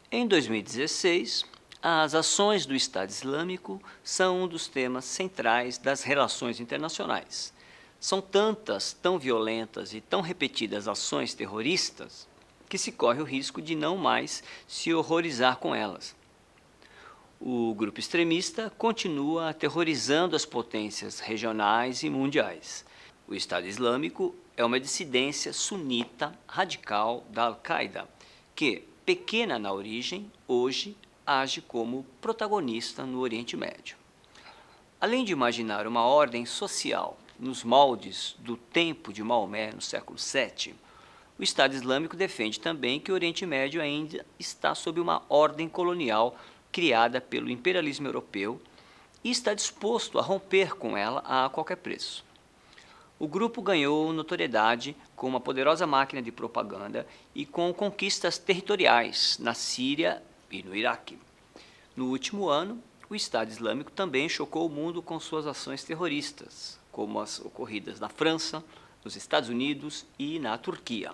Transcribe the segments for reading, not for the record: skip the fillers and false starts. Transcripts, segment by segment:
Em 2016, as ações do Estado Islâmico são um dos temas centrais das relações internacionais. São tantas, tão violentas e tão repetidas ações terroristas que se corre o risco de não mais se horrorizar com elas. O grupo extremista continua aterrorizando as potências regionais e mundiais. O Estado Islâmico é uma dissidência sunita radical da Al-Qaeda, que, pequena na origem, hoje age como protagonista no Oriente Médio. Além de imaginar uma ordem social nos moldes do tempo de Maomé no século VII, o Estado Islâmico defende também que o Oriente Médio ainda está sob uma ordem colonial criada pelo imperialismo europeu e está disposto a romper com ela a qualquer preço. O grupo ganhou notoriedade com uma poderosa máquina de propaganda e com conquistas territoriais na Síria e no Iraque. No último ano, o Estado Islâmico também chocou o mundo com suas ações terroristas, como as ocorridas na França, nos Estados Unidos e na Turquia.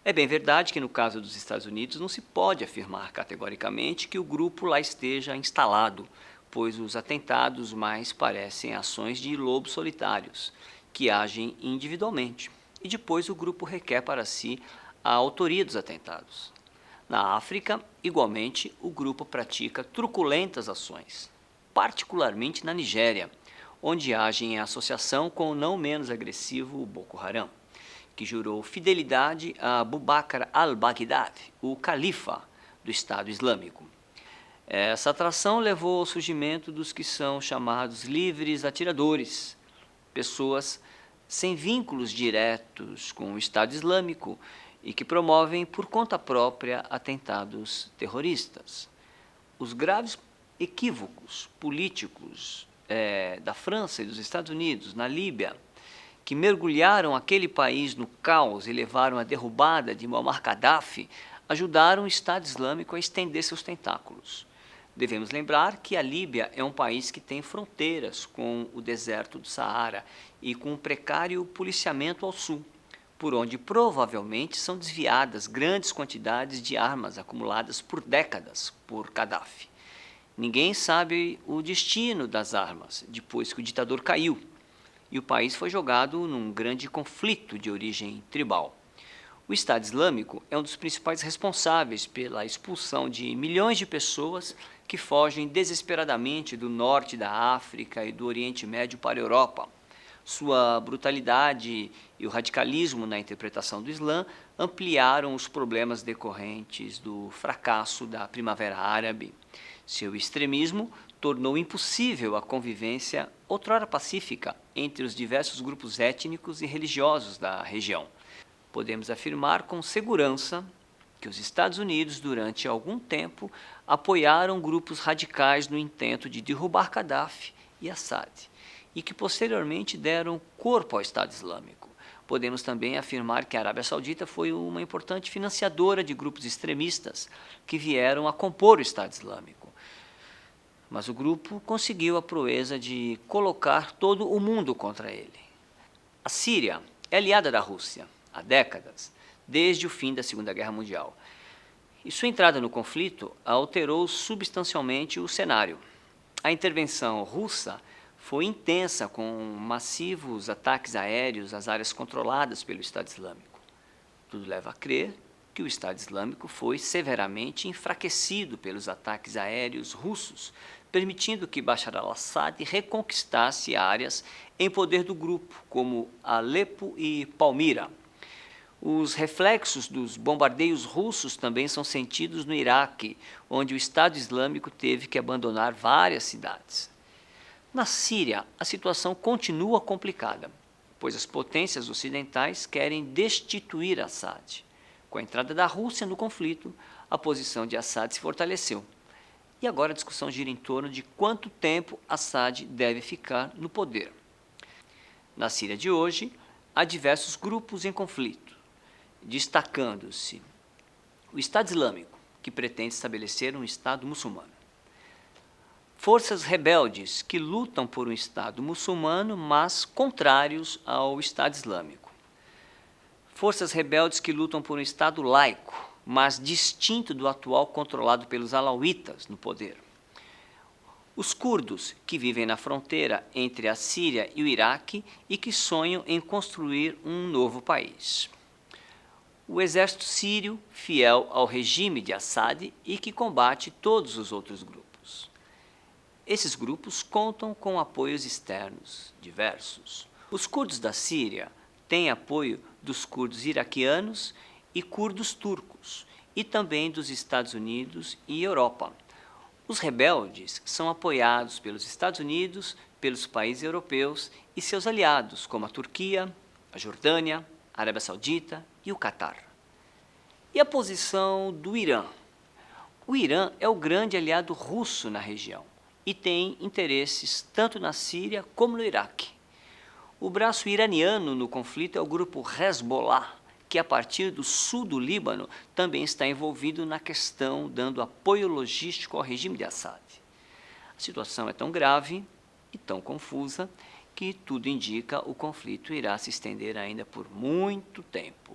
É bem verdade que no caso dos Estados Unidos não se pode afirmar categoricamente que o grupo lá esteja instalado, pois os atentados mais parecem ações de lobos solitários, que agem individualmente, e depois o grupo requer para si a autoria dos atentados. Na África, igualmente, o grupo pratica truculentas ações, particularmente na Nigéria, onde agem em associação com o não menos agressivo Boko Haram, que jurou fidelidade a Abu Bakr al-Baghdadi, o califa do Estado Islâmico. Essa atração levou ao surgimento dos que são chamados livres atiradores, pessoas sem vínculos diretos com o Estado Islâmico e que promovem por conta própria atentados terroristas. Os graves equívocos políticos da França e dos Estados Unidos na Líbia, que mergulharam aquele país no caos e levaram à derrubada de Muammar Gaddafi, ajudaram o Estado Islâmico a estender seus tentáculos. Devemos lembrar que a Líbia é um país que tem fronteiras com o deserto do Saara e com um precário policiamento ao sul, por onde provavelmente são desviadas grandes quantidades de armas acumuladas por décadas por Gaddafi. Ninguém sabe o destino das armas depois que o ditador caiu e o país foi jogado num grande conflito de origem tribal. O Estado Islâmico é um dos principais responsáveis pela expulsão de milhões de pessoas que fogem desesperadamente do norte da África e do Oriente Médio para a Europa. Sua brutalidade e o radicalismo na interpretação do Islã ampliaram os problemas decorrentes do fracasso da Primavera Árabe. Seu extremismo tornou impossível a convivência outrora pacífica entre os diversos grupos étnicos e religiosos da região. Podemos afirmar com segurança que os Estados Unidos, durante algum tempo, apoiaram grupos radicais no intento de derrubar Gaddafi e Assad, e que posteriormente deram corpo ao Estado Islâmico. Podemos também afirmar que a Arábia Saudita foi uma importante financiadora de grupos extremistas que vieram a compor o Estado Islâmico. Mas o grupo conseguiu a proeza de colocar todo o mundo contra ele. A Síria é aliada da Rússia há décadas, desde o fim da Segunda Guerra Mundial. E sua entrada no conflito alterou substancialmente o cenário. A intervenção russa foi intensa, com massivos ataques aéreos às áreas controladas pelo Estado Islâmico. Tudo leva a crer que o Estado Islâmico foi severamente enfraquecido pelos ataques aéreos russos, permitindo que Bashar al-Assad reconquistasse áreas em poder do grupo, como Alepo e Palmira. Os reflexos dos bombardeios russos também são sentidos no Iraque, onde o Estado Islâmico teve que abandonar várias cidades. Na Síria, a situação continua complicada, pois as potências ocidentais querem destituir Assad. Com a entrada da Rússia no conflito, a posição de Assad se fortaleceu. E agora a discussão gira em torno de quanto tempo Assad deve ficar no poder. Na Síria de hoje, há diversos grupos em conflito, destacando-se o Estado Islâmico, que pretende estabelecer um Estado muçulmano. Forças rebeldes que lutam por um Estado muçulmano, mas contrários ao Estado Islâmico. Forças rebeldes que lutam por um Estado laico, mas distinto do atual controlado pelos alauítas no poder. Os curdos, que vivem na fronteira entre a Síria e o Iraque e que sonham em construir um novo país. O exército sírio, fiel ao regime de Assad e que combate todos os outros grupos. Esses grupos contam com apoios externos diversos. Os curdos da Síria têm apoio dos curdos iraquianos e curdos turcos, e também dos Estados Unidos e Europa. Os rebeldes são apoiados pelos Estados Unidos, pelos países europeus e seus aliados, como a Turquia, a Jordânia, a Arábia Saudita e o Catar. E a posição do Irã? O Irã é o grande aliado russo na região e tem interesses tanto na Síria como no Iraque. O braço iraniano no conflito é o grupo Hezbollah, que a partir do sul do Líbano também está envolvido na questão, dando apoio logístico ao regime de Assad. A situação é tão grave e tão confusa que tudo indica o conflito irá se estender ainda por muito tempo.